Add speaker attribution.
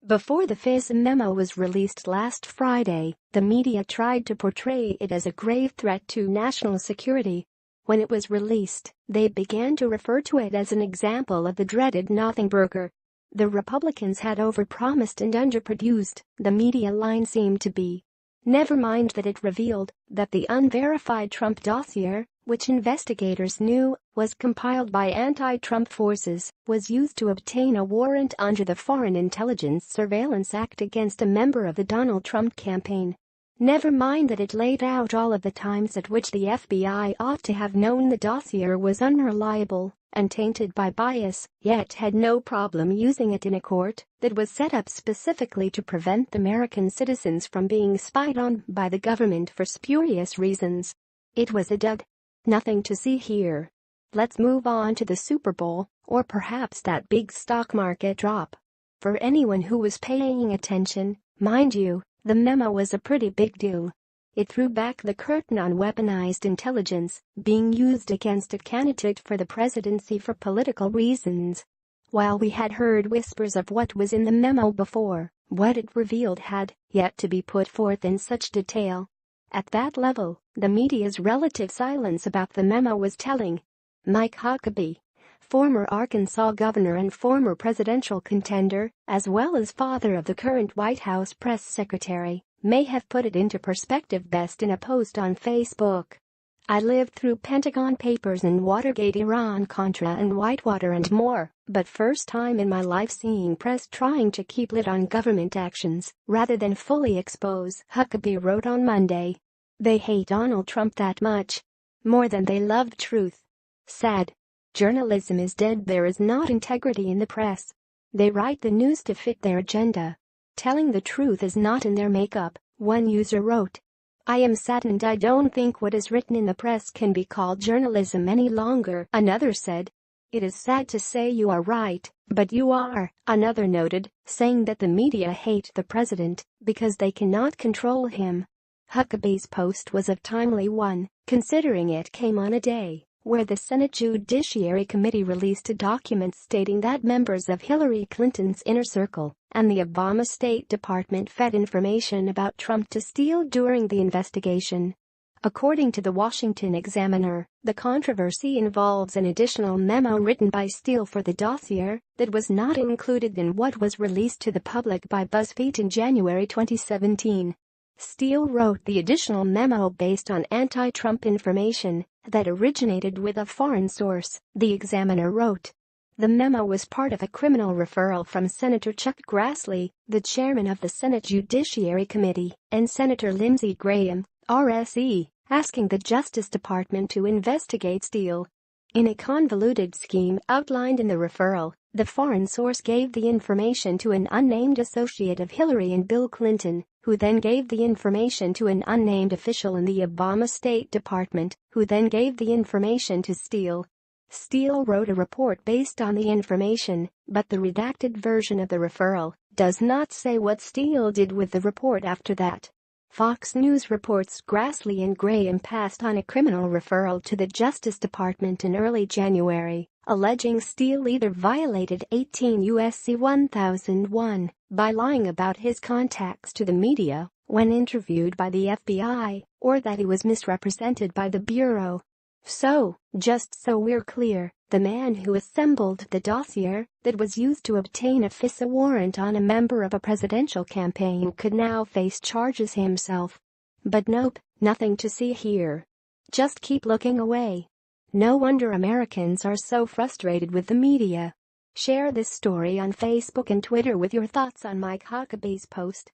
Speaker 1: Before the FISA memo was released last Friday, the media tried to portray it as a grave threat to national security. When it was released, they began to refer to it as an example of the dreaded nothing burger. The Republicans had overpromised and underproduced, the media line seemed to be. Never mind that it revealed that the unverified Trump dossier, which investigators knew was compiled by anti-Trump forces, was used to obtain a warrant under the Foreign Intelligence Surveillance Act against a member of the Donald Trump campaign. Never mind that it laid out all of the times at which the FBI ought to have known the dossier was unreliable and tainted by bias, yet had no problem using it in a court that was set up specifically to prevent American citizens from being spied on by the government for spurious reasons. It was a dud. Nothing to see here. Let's move on to the Super Bowl, or perhaps that big stock market drop. For anyone who was paying attention, mind you, the memo was a pretty big deal. It threw back the curtain on weaponized intelligence being used against a candidate for the presidency for political reasons. While we had heard whispers of what was in the memo before, what it revealed had yet to be put forth in such detail. At that level, the media's relative silence about the memo was telling. Mike Huckabee, former Arkansas governor and former presidential contender, as well as father of the current White House press secretary, may have put it into perspective best in a post on Facebook. I lived through Pentagon Papers and Watergate, Iran-Contra and Whitewater and more, but first time in my life seeing press trying to keep lid on government actions rather than fully expose, Huckabee wrote on Monday. They hate Donald Trump that much. More than they love the truth. Sad. Journalism is dead. There is not integrity in the press. They write the news to fit their agenda. Telling the truth is not in their makeup, one user wrote. I am saddened. I don't think what is written in the press can be called journalism any longer, another said. It is sad to say you are right, but you are, another noted, saying that the media hate the president because they cannot control him. Huckabee's post was a timely one, considering it came on a day where the Senate Judiciary Committee released a document stating that members of Hillary Clinton's inner circle and the Obama State Department fed information about Trump to Steele during the investigation. According to the Washington Examiner, the controversy involves an additional memo written by Steele for the dossier that was not included in what was released to the public by BuzzFeed in January 2017. Steele wrote the additional memo based on anti-Trump information that originated with a foreign source, the Examiner wrote. The memo was part of a criminal referral from Senator Chuck Grassley, the chairman of the Senate Judiciary Committee, and Senator Lindsey Graham, RSE, asking the Justice Department to investigate Steele. In a convoluted scheme outlined in the referral, the foreign source gave the information to an unnamed associate of Hillary and Bill Clinton, who then gave the information to an unnamed official in the Obama State Department, who then gave the information to Steele. Steele wrote a report based on the information, but the redacted version of the referral does not say what Steele did with the report after that. Fox News reports Grassley and Graham passed on a criminal referral to the Justice Department in early January, alleging Steele either violated 18 U.S.C. 1001 by lying about his contacts to the media when interviewed by the FBI, or that he was misrepresented by the Bureau. So, just so we're clear, the man who assembled the dossier that was used to obtain a FISA warrant on a member of a presidential campaign could now face charges himself. But nope, nothing to see here. Just keep looking away. No wonder Americans are so frustrated with the media. Share this story on Facebook and Twitter with your thoughts on Mike Huckabee's post.